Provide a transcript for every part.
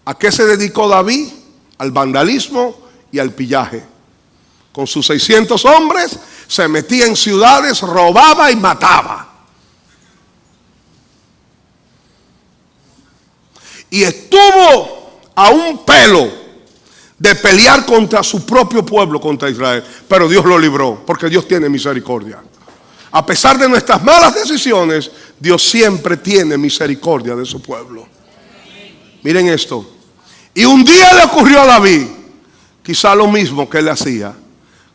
¿A qué se dedicó David? Al vandalismo y al pillaje. Con sus 600 hombres se metía en ciudades, robaba y mataba. Y estuvo a un pelo de pelear contra su propio pueblo, contra Israel. Pero Dios lo libró, porque Dios tiene misericordia. A pesar de nuestras malas decisiones, Dios siempre tiene misericordia de su pueblo. Miren esto. Y un día le ocurrió a David, quizá lo mismo que él hacía.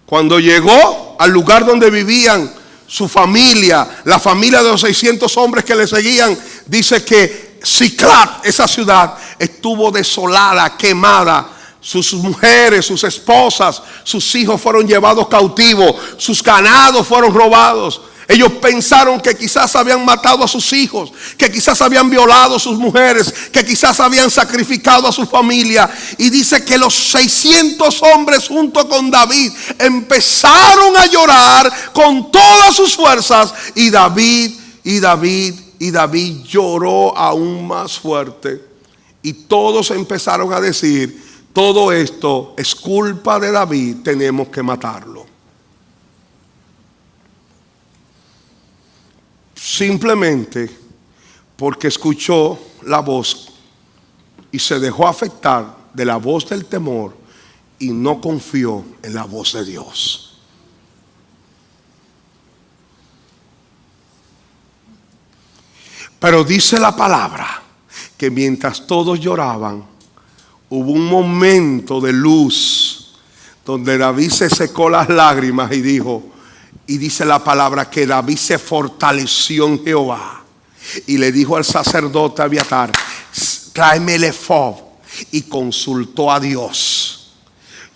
Cuando llegó al lugar donde vivían su familia, la familia de los 600 hombres que le seguían, dice que Siclat, esa ciudad, estuvo desolada, quemada. Sus mujeres, sus esposas, sus hijos fueron llevados cautivos, sus ganados fueron robados. Ellos pensaron que quizás habían matado a sus hijos, que quizás habían violado a sus mujeres, que quizás habían sacrificado a su familia. Y dice que los 600 hombres junto con David empezaron a llorar con todas sus fuerzas. Y David lloró aún más fuerte. Y todos empezaron a decir: todo esto es culpa de David, tenemos que matarlo. Simplemente porque escuchó la voz y se dejó afectar de la voz del temor y no confió en la voz de Dios. Pero dice la palabra que mientras todos lloraban, hubo un momento de luz donde David se secó las lágrimas y dijo, y dice la palabra que David se fortaleció en Jehová y le dijo al sacerdote Abiatar: tráeme el ephod, y consultó a Dios.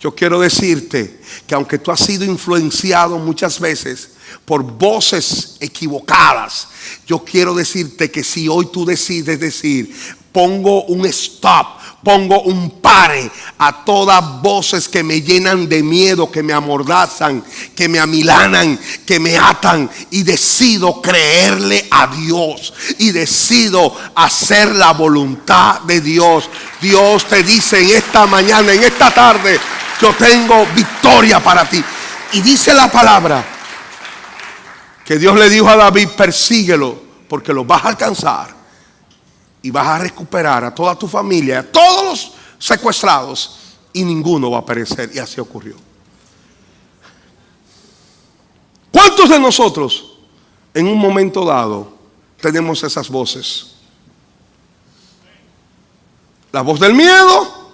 Yo quiero decirte que aunque tú has sido influenciado muchas veces por voces equivocadas, yo quiero decirte que si hoy tú decides decir: pongo un stop, pongo un pare a todas voces que me llenan de miedo, que me amordazan, que me amilanan, que me atan, y decido creerle a Dios y decido hacer la voluntad de Dios. Dios te dice en esta mañana, en esta tarde: yo tengo victoria para ti. Y dice la palabra que Dios le dijo a David: persíguelo, porque lo vas a alcanzar y vas a recuperar a toda tu familia, a todos los secuestrados, y ninguno va a perecer. Y así ocurrió. ¿Cuántos de nosotros en un momento dado tenemos esas voces? La voz del miedo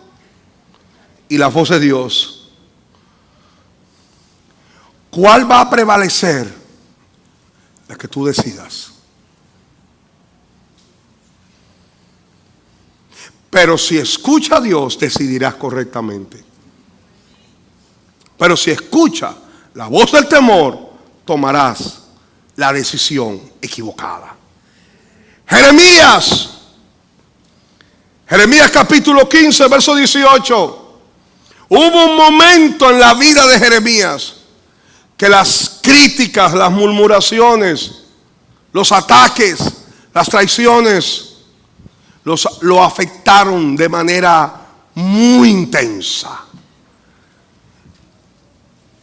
y la voz de Dios. ¿Cuál va a prevalecer? La que tú decidas. Pero si escucha a Dios, decidirás correctamente. Pero si escucha la voz del temor, tomarás la decisión equivocada. Jeremías capítulo 15, verso 18. Hubo un momento en la vida de Jeremías que las críticas, las murmuraciones, los ataques, las traiciones lo afectaron de manera muy intensa.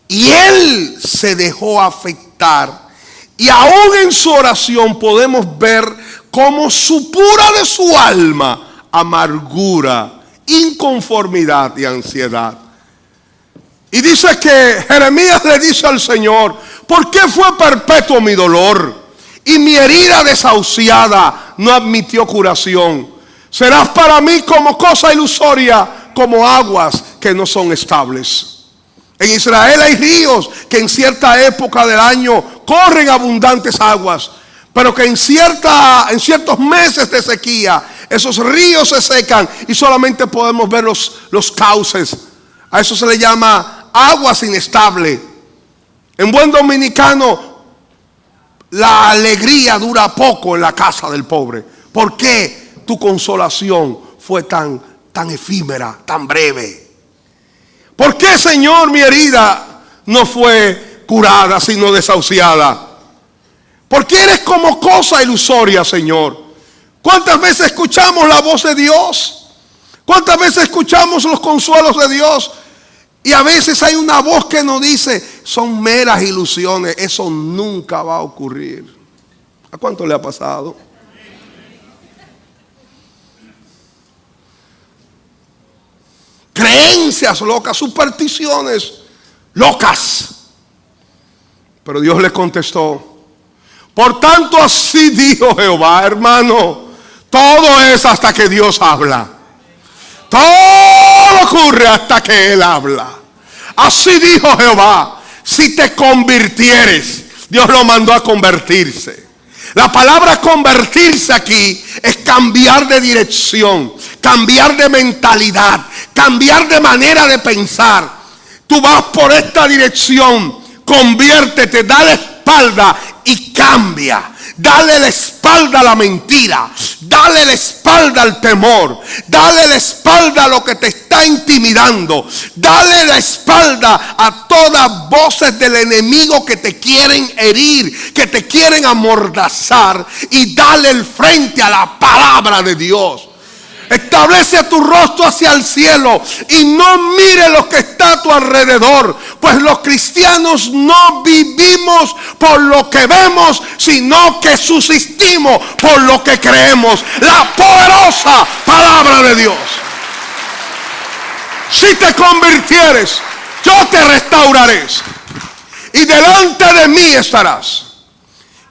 Y él se dejó afectar. Y aún en su oración podemos ver cómo supura de su alma amargura, inconformidad y ansiedad. Y dice que Jeremías le dice al Señor: ¿por qué fue perpetuo mi dolor? Y mi herida desahuciada no admitió curación. Serás para mí como cosa ilusoria, como aguas que no son estables. En Israel hay ríos que en cierta época del año corren abundantes aguas, pero que en ciertos meses de sequía esos ríos se secan y solamente podemos ver los cauces. A eso se le llama aguas inestables. En buen dominicano, la alegría dura poco en la casa del pobre. ¿Por qué tu consolación fue tan efímera, tan breve? ¿Por qué, Señor, mi herida no fue curada, sino desahuciada? ¿Por qué eres como cosa ilusoria, Señor? ¿Cuántas veces escuchamos la voz de Dios? ¿Cuántas veces escuchamos los consuelos de Dios? Y a veces hay una voz que nos dice, son meras ilusiones, eso nunca va a ocurrir. ¿A cuánto le ha pasado? Creencias locas, supersticiones locas. Pero Dios le contestó, por tanto así dijo Jehová, hermano, todo es hasta que Dios habla. Todo ocurre hasta que Él habla. Así dijo Jehová, si te convirtieres. Dios lo mandó a convertirse. La palabra convertirse aquí es cambiar de dirección, cambiar de mentalidad, cambiar de manera de pensar. Tú vas por esta dirección, conviértete, dale espalda y cambia. Dale la espalda a la mentira. Dale la espalda al temor. Dale la espalda a lo que te está intimidando. Dale la espalda a todas voces del enemigo que te quieren herir, que te quieren amordazar. Y dale el frente a la palabra de Dios. Establece tu rostro hacia el cielo y no mire lo que está a tu alrededor. Pues los cristianos no vivimos por lo que vemos, sino que subsistimos por lo que creemos. La poderosa palabra de Dios. Si te convirtieres, yo te restauraré. Y delante de mí estarás.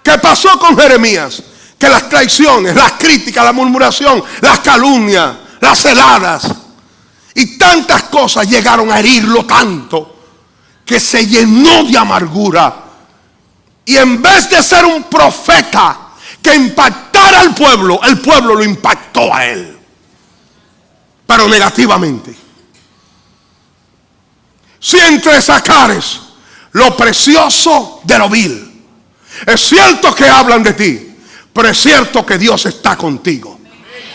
¿Qué pasó con Jeremías? Que las traiciones, las críticas, la murmuración, las calumnias, las heladas y tantas cosas llegaron a herirlo tanto que se llenó de amargura. Y en vez de ser un profeta que impactara al pueblo, el pueblo lo impactó a él, pero negativamente. Si entresacares lo precioso de lo vil, es cierto que hablan de ti, pero es cierto que Dios está contigo.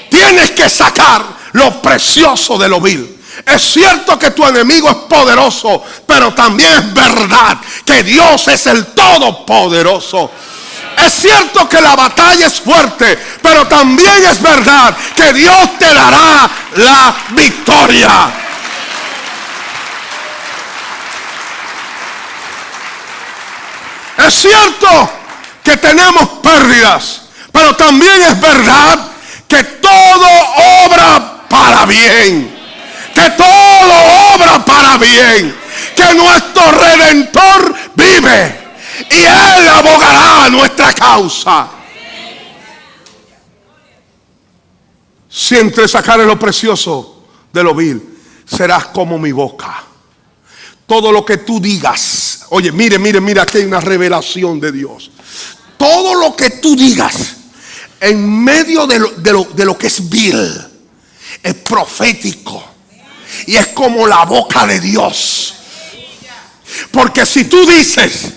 Tienes que sacar lo precioso de lo vil. Es cierto que tu enemigo es poderoso, pero también es verdad que Dios es el todopoderoso. Es cierto que la batalla es fuerte, pero también es verdad que Dios te dará la victoria. Es cierto que tenemos pérdidas, pero también es verdad que todo obra para bien. Que todo obra para bien. Que nuestro Redentor vive. Y Él abogará nuestra causa. Si entresacares lo precioso de lo vil, serás como mi boca. Todo lo que tú digas. Oye, mire, aquí hay una revelación de Dios. Todo lo que tú digas en medio de lo que es vil es profético y es como la boca de Dios. Porque si tú dices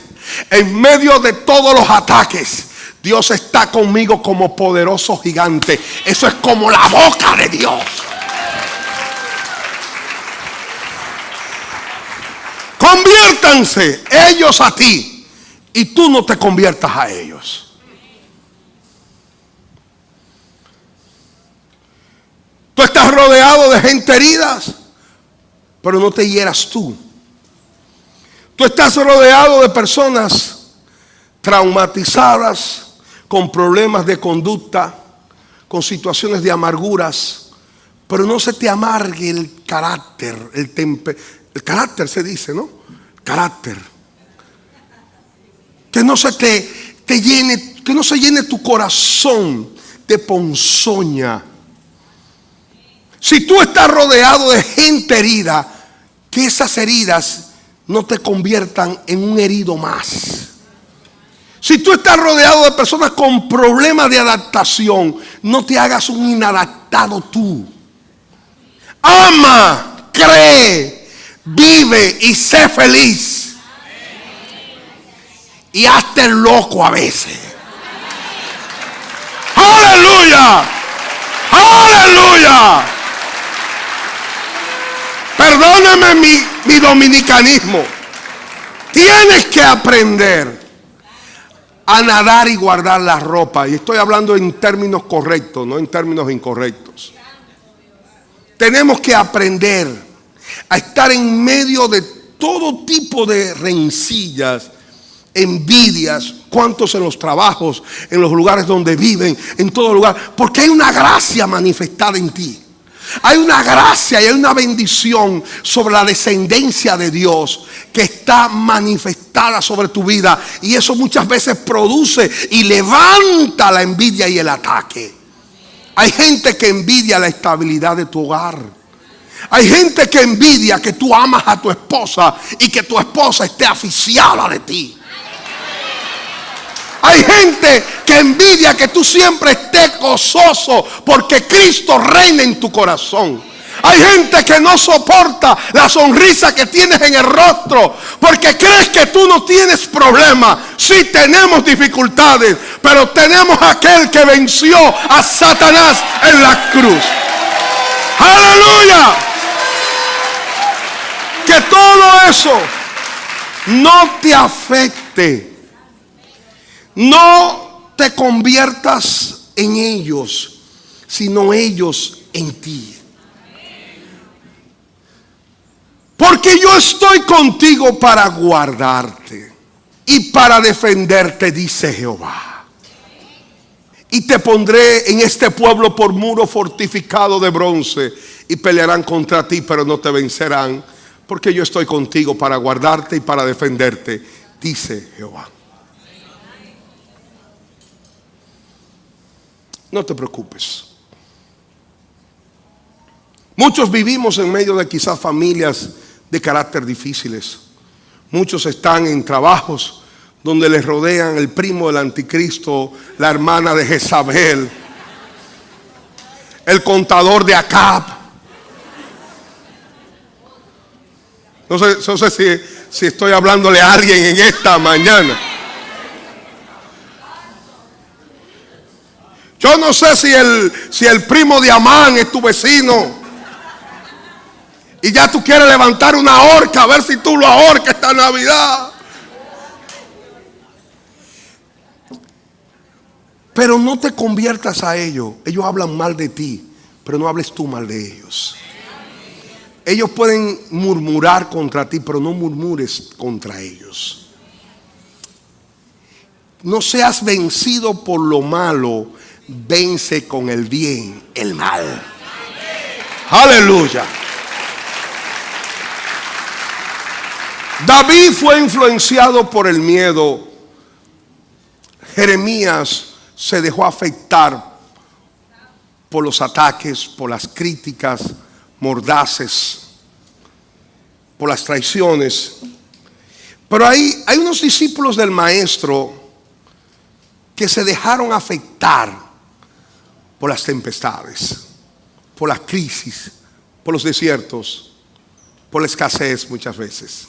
en medio de todos los ataques, Dios está conmigo como poderoso gigante, eso es como la boca de Dios. Conviértanse ellos a ti y tú no te conviertas a ellos. Tú estás rodeado de gente heridas, pero no te hieras tú. Tú estás rodeado de personas traumatizadas, con problemas de conducta, con situaciones de amarguras, pero no se te amargue el carácter, el carácter se dice, ¿no? Carácter. Que no se te llene, que no se llene tu corazón de ponzoña. Si tú estás rodeado de gente herida, que esas heridas no te conviertan en un herido más. Si tú estás rodeado de personas con problemas de adaptación, no te hagas un inadaptado tú. Ama, cree, vive y sé feliz. Y hazte el loco a veces. ¡Aleluya! ¡Aleluya! Perdóname mi dominicanismo. Tienes que aprender a nadar y guardar la ropa. Y estoy hablando en términos correctos, no en términos incorrectos. Tenemos que aprender a estar en medio de todo tipo de rencillas, envidias. ¿Cuántos en los trabajos, en los lugares donde viven, en todo lugar? Porque hay una gracia manifestada en ti. Hay una gracia y hay una bendición sobre la descendencia de Dios que está manifestada sobre tu vida. Y eso muchas veces produce y levanta la envidia y el ataque. Hay gente que envidia la estabilidad de tu hogar. Hay gente que envidia que tú amas a tu esposa y que tu esposa esté asfixiada de ti. Hay gente que envidia que tú siempre estés gozoso porque Cristo reina en tu corazón. Hay gente que no soporta la sonrisa que tienes en el rostro porque crees que tú no tienes problemas. Sí tenemos dificultades, pero tenemos aquel que venció a Satanás en la cruz. ¡Aleluya! Que todo eso no te afecte. No te conviertas en ellos, sino ellos en ti. Porque yo estoy contigo para guardarte y para defenderte, dice Jehová. Y te pondré en este pueblo por muro fortificado de bronce, y pelearán contra ti, pero no te vencerán, porque yo estoy contigo para guardarte y para defenderte, dice Jehová. No te preocupes. Muchos vivimos en medio de quizás familias de carácter difíciles. Muchos están en trabajos donde les rodean el primo del anticristo, la hermana de Jezabel, el contador de Acab. No sé si estoy hablándole a alguien en esta mañana. Yo no sé si el primo de Amán es tu vecino y ya tú quieres levantar una horca a ver si tú lo ahorcas esta Navidad. Pero no te conviertas a ellos. Ellos hablan mal de ti, pero no hables tú mal de ellos. Ellos pueden murmurar contra ti, pero no murmures contra ellos. No seas vencido por lo malo, vence con el bien el mal. Aleluya. David fue influenciado por el miedo. Jeremías se dejó afectar por los ataques, por las críticas mordaces, por las traiciones. Pero hay unos discípulos del maestro que se dejaron afectar por las tempestades, por la crisis, por los desiertos, por la escasez muchas veces.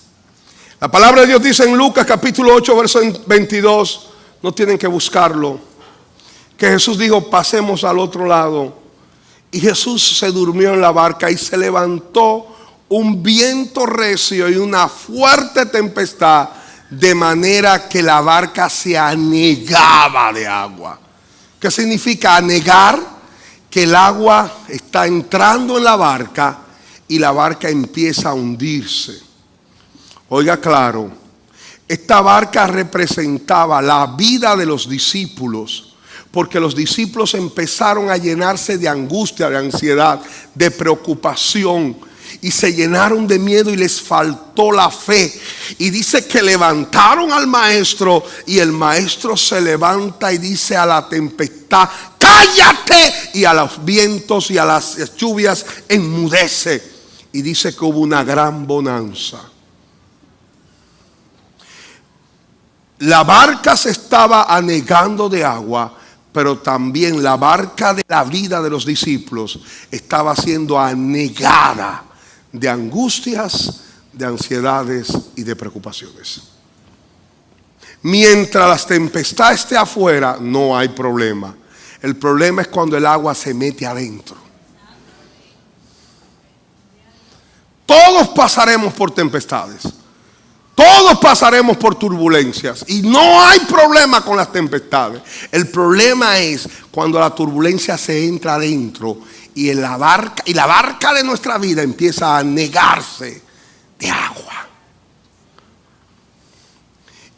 La palabra de Dios dice en Lucas capítulo 8 verso 22, no tienen que buscarlo, que Jesús dijo: pasemos al otro lado. Y Jesús se durmió en la barca y se levantó un viento recio y una fuerte tempestad, de manera que la barca se anegaba de agua. ¿Qué significa anegar? Que el agua está entrando en la barca y la barca empieza a hundirse. Oiga claro, esta barca representaba la vida de los discípulos, porque los discípulos empezaron a llenarse de angustia, de ansiedad, de preocupación, y se llenaron de miedo y les faltó la fe. Y dice que levantaron al maestro, y el maestro se levanta y dice a la tempestad: cállate, y a los vientos y a las lluvias enmudece. Y dice que hubo una gran bonanza. La barca se estaba anegando de agua, pero también la barca de la vida de los discípulos estaba siendo anegada de angustias, de ansiedades y de preocupaciones. Mientras las tempestades esté afuera, no hay problema. El problema es cuando el agua se mete adentro. Todos pasaremos por tempestades. Todos pasaremos por turbulencias y no hay problema con las tempestades. El problema es cuando la turbulencia se entra adentro y la barca de nuestra vida empieza a negarse de agua.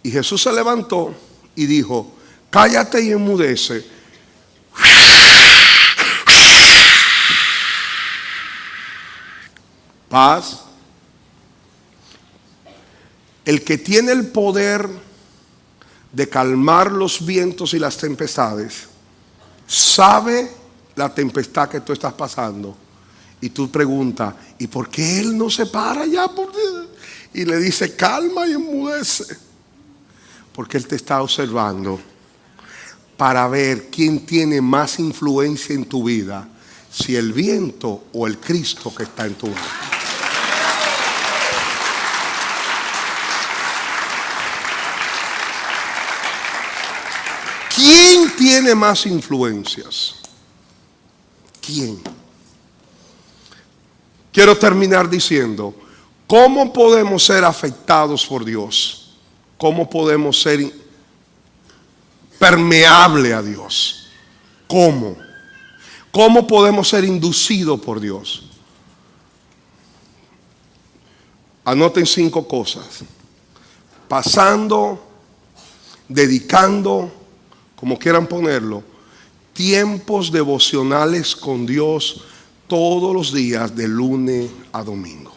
Y Jesús se levantó y dijo: cállate y enmudece. Paz. El que tiene el poder de calmar los vientos y las tempestades sabe la tempestad que tú estás pasando. Y tú preguntas: ¿y por qué Él no se para ya? Y le dice: calma y enmudece. Porque Él te está observando para ver quién tiene más influencia en tu vida, si el viento o el Cristo que está en tu vida. ¿Quién tiene más influencias? ¿Quién? Quiero terminar diciendo: ¿cómo podemos ser afectados por Dios? ¿Cómo podemos ser permeables a Dios? ¿Cómo? ¿Cómo podemos ser inducidos por Dios? Anoten 5 cosas. Pasando, dedicando, como quieran ponerlo, tiempos devocionales con Dios todos los días de lunes a domingo.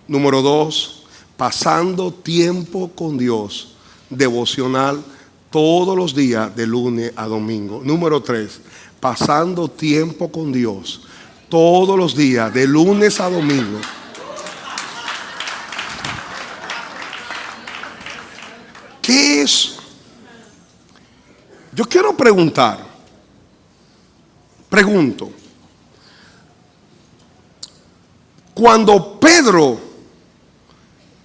Número 2, pasando tiempo con Dios devocional todos los días de lunes a domingo. Número 3, pasando tiempo con Dios todos los días de lunes a domingo. ¿Qué es? Yo quiero pregunto, cuando Pedro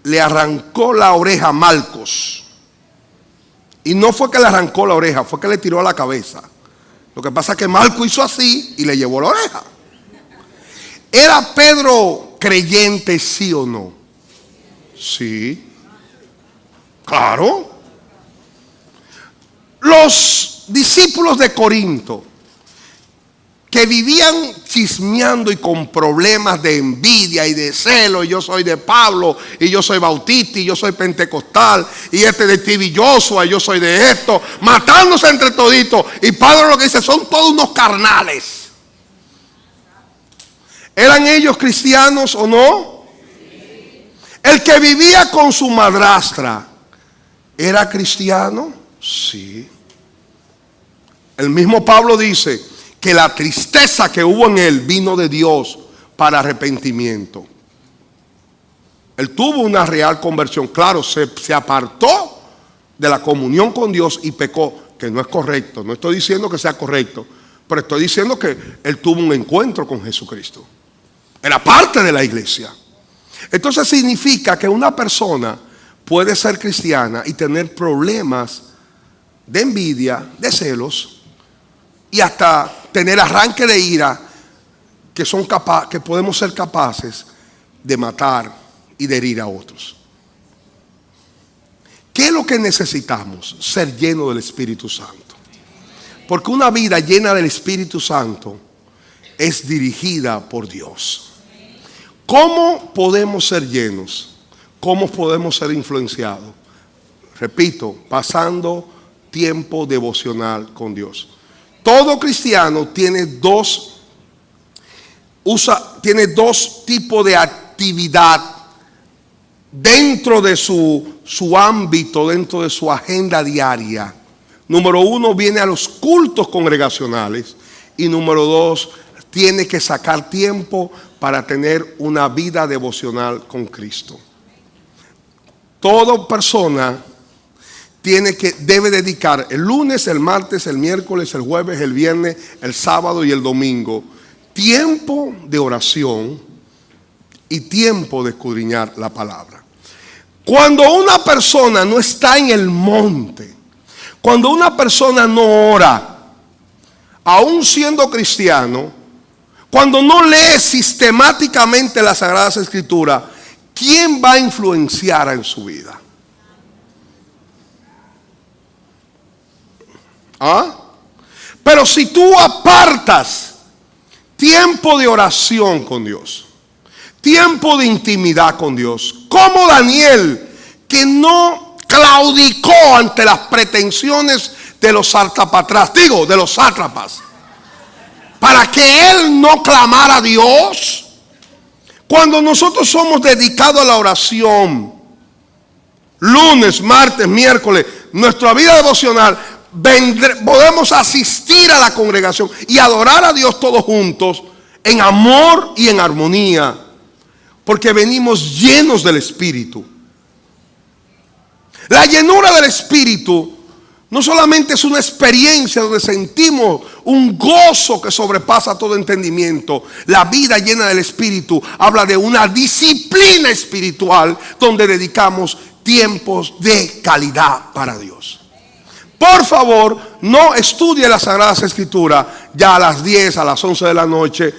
le arrancó la oreja a Malcos, y no fue que le arrancó la oreja, fue que le tiró a la cabeza. Lo que pasa es que Malcos hizo así y le llevó la oreja. ¿Era Pedro creyente, sí o no? Sí, claro. Los discípulos de Corinto, que vivían chismeando y con problemas de envidia y de celo, y yo soy de Pablo, y yo soy bautista, y yo soy pentecostal, y este de Stevie Joshua, y yo soy de esto, matándose entre toditos. Y Pablo lo que dice: son todos unos carnales. ¿Eran ellos cristianos o no? El que vivía con su madrastra, ¿era cristiano? Sí. El mismo Pablo dice que la tristeza que hubo en él vino de Dios para arrepentimiento. Él tuvo una real conversión. Claro, se apartó de la comunión con Dios y pecó, que no es correcto. No estoy diciendo que sea correcto, pero estoy diciendo que él tuvo un encuentro con Jesucristo. Era parte de la iglesia. Entonces significa que una persona puede ser cristiana y tener problemas de envidia, de celos, y hasta tener arranque de ira, que podemos ser capaces de matar y de herir a otros. ¿Qué es lo que necesitamos? Ser lleno del Espíritu Santo. Porque una vida llena del Espíritu Santo es dirigida por Dios. ¿Cómo podemos ser llenos? ¿Cómo podemos ser influenciados? Repito, pasando tiempo devocional con Dios. Todo cristiano tiene dos tipos de actividad dentro de su ámbito, dentro de su agenda diaria. Número 1, viene a los cultos congregacionales. Y número 2, tiene que sacar tiempo para tener una vida devocional con Cristo. Toda persona debe dedicar el lunes, el martes, el miércoles, el jueves, el viernes, el sábado y el domingo tiempo de oración y tiempo de escudriñar la palabra. Cuando una persona no está en el monte, cuando una persona no ora, aún siendo cristiano, cuando no lee sistemáticamente las Sagradas Escrituras, ¿quién va a influenciar en su vida? ¿Ah? Pero si tú apartas tiempo de oración con Dios, tiempo de intimidad con Dios, como Daniel, que no claudicó ante las pretensiones de los de los sátrapas, para que él no clamara a Dios. Cuando nosotros somos dedicados a la oración, lunes, martes, miércoles, nuestra vida devocional, podemos asistir a la congregación y adorar a Dios todos juntos en amor y en armonía, porque venimos llenos del Espíritu. La llenura del Espíritu no solamente es una experiencia donde sentimos un gozo que sobrepasa todo entendimiento. La vida llena del Espíritu habla de una disciplina espiritual donde dedicamos tiempos de calidad para Dios. Por favor, no estudie las Sagradas Escrituras ya a las 10, a las 11 de la noche.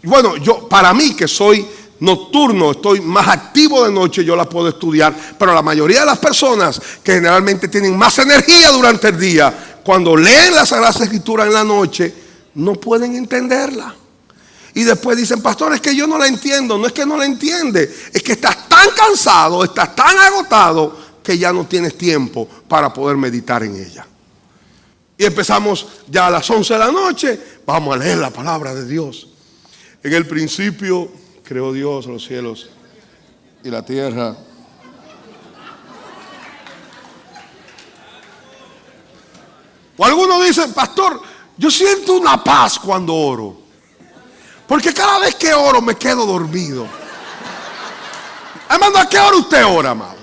Bueno, para mí que soy nocturno, estoy más activo de noche, yo la puedo estudiar, pero la mayoría de las personas que generalmente tienen más energía durante el día, cuando leen las Sagradas Escrituras en la noche, no pueden entenderla. Y después dicen, pastor, es que yo no la entiendo. No es que no la entiende, es que estás tan cansado, estás tan agotado que ya no tienes tiempo para poder meditar en ella. Y empezamos ya a las 11 de la noche, vamos a leer la palabra de Dios. En el principio creó Dios los cielos y la tierra. O algunos dicen, pastor, yo siento una paz cuando oro, porque cada vez que oro me quedo dormido. Hermano, ¿a qué hora usted ora, amado?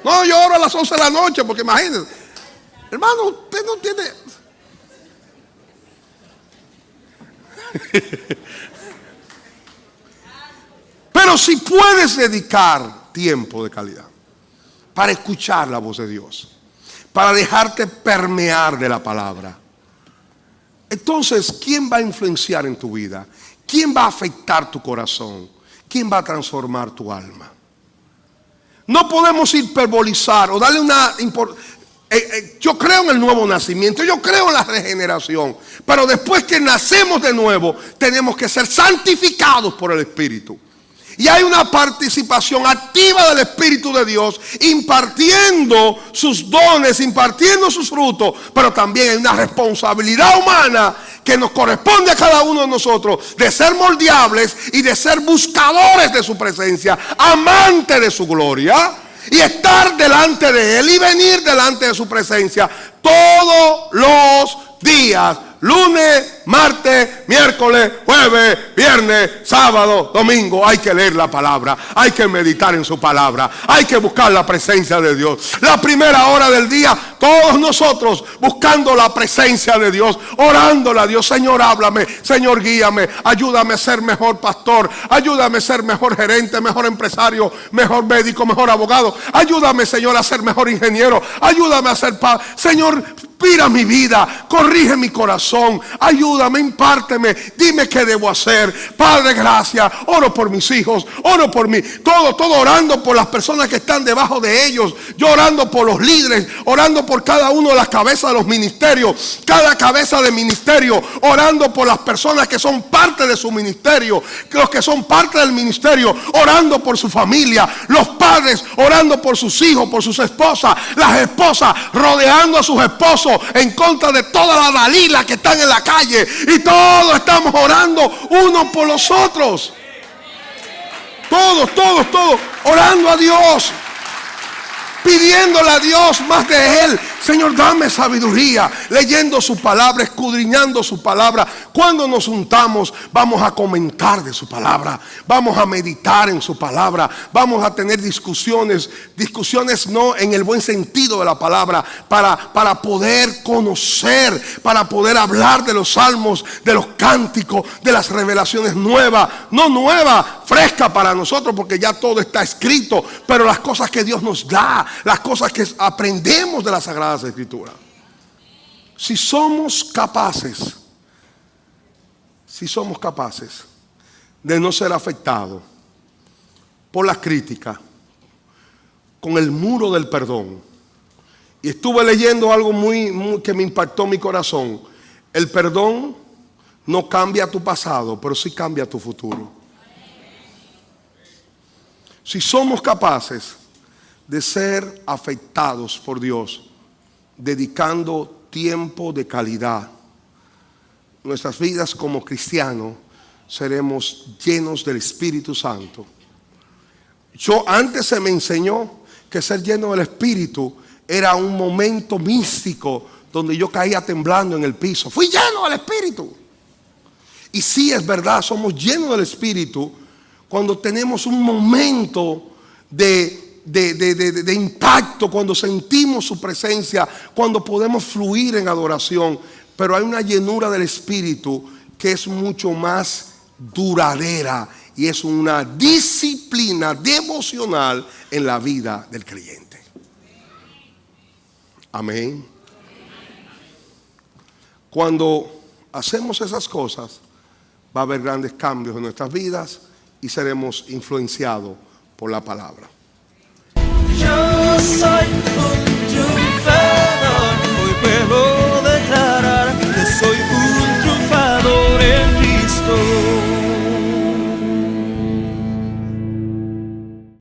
No, yo oro a las 11 de la noche, porque imagínense. Hermano, usted no tiene... Pero si puedes dedicar tiempo de calidad para escuchar la voz de Dios, para dejarte permear de la palabra, entonces, ¿quién va a influenciar en tu vida? ¿Quién va a afectar tu corazón? ¿Quién va a transformar tu alma? No podemos hiperbolizar o darle una importancia. Yo creo en el nuevo nacimiento, yo creo en la regeneración, pero después que nacemos de nuevo, tenemos que ser santificados por el Espíritu. Y hay una participación activa del Espíritu de Dios, impartiendo sus dones, impartiendo sus frutos, pero también hay una responsabilidad humana que nos corresponde a cada uno de nosotros de ser moldeables y de ser buscadores de su presencia, amantes de su gloria, y estar delante de Él y venir delante de su presencia todos los días. Lunes, martes, miércoles, jueves, viernes, sábado, domingo. Hay que leer la palabra, hay que meditar en su palabra, hay que buscar la presencia de Dios. La primera hora del día, todos nosotros buscando la presencia de Dios, orándole a Dios. Señor, háblame, Señor, guíame, ayúdame a ser mejor pastor, ayúdame a ser mejor gerente, mejor empresario, mejor médico, mejor abogado. Ayúdame, Señor, a ser mejor ingeniero, ayúdame a ser padre. Señor, inspira mi vida, corrige mi corazón, ayúdame, impárteme, dime qué debo hacer. Padre, gracias, oro por mis hijos, oro por mí, todo orando por las personas que están debajo de ellos, yo orando por los líderes, orando por cada uno de las cabezas de los ministerios, cada cabeza de ministerio, orando por las personas que son parte de su ministerio, los que son parte del ministerio, orando por su familia, los padres orando por sus hijos, por sus esposas, las esposas rodeando a sus esposos en contra de toda la Dalila que están en la calle, y todos estamos orando unos por los otros. Todos orando a Dios, pidiéndole a Dios más de Él. Señor, dame sabiduría, leyendo su palabra, escudriñando su palabra. Cuando nos juntamos, vamos a comentar de su palabra, vamos a meditar en su palabra, vamos a tener discusiones no en el buen sentido de la palabra, para poder conocer, para poder hablar de los salmos, de los cánticos, de las revelaciones nuevas, no nuevas, fresca para nosotros, porque ya todo está escrito, pero las cosas que Dios nos da, las cosas que aprendemos de las Sagradas Escrituras. Si somos capaces de no ser afectados por las críticas, con el muro del perdón. Y estuve leyendo algo que me impactó mi corazón. El perdón no cambia tu pasado, pero sí cambia tu futuro. Si somos capaces de ser afectados por Dios, dedicando tiempo de calidad, nuestras vidas como cristianos seremos llenos del Espíritu Santo. Antes se me enseñó que ser lleno del Espíritu era un momento místico donde yo caía temblando en el piso. Fui lleno del Espíritu. Y sí, es verdad, somos llenos del Espíritu cuando tenemos un momento de impacto, cuando sentimos su presencia, cuando podemos fluir en adoración. Pero hay una llenura del Espíritu que es mucho más duradera y es una disciplina devocional en la vida del creyente. Amén. Cuando hacemos esas cosas, va a haber grandes cambios en nuestras vidas y seremos influenciados por la palabra. Yo soy